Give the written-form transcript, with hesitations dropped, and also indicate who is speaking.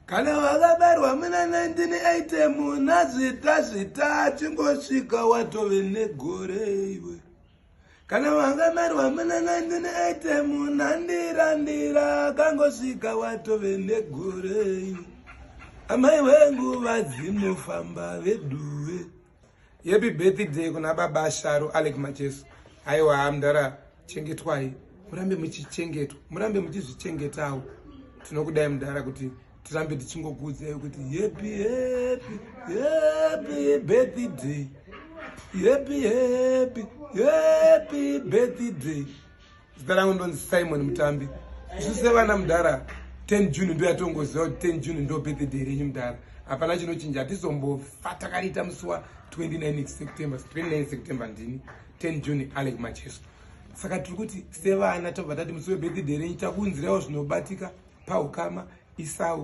Speaker 1: Kana wakabarwa muna 1980 muna zvita chingosvika watove negore iwe. Kana wakabarwa muna 1980 muna ndira kangosvika watove negore iwe. Amai wengu vadzinofamba veduwe. Happy birthday kuna baba Asharu Alick Macheso. Aiwa mdara chengetwai. Murambe muchichengetwa. Murambe muchizvichengetawo. Tinokudai mdara kuti tirambe tichingokudza kuti happy birthday. Happy birthday. Zita rangu ndonzi Simon Mutambi. Zvise vana mdara 10 June ndo yatongoziva kuti 10 June ndo birthday renyu mdara. Hapana chinochinja atizombofatakarita musi wa 29 September ndini 10 June Alick Macheso. Saka tiri kuti sevana tobva tati musi webirthday renyu takuunzirawo zvinobatika paukama isau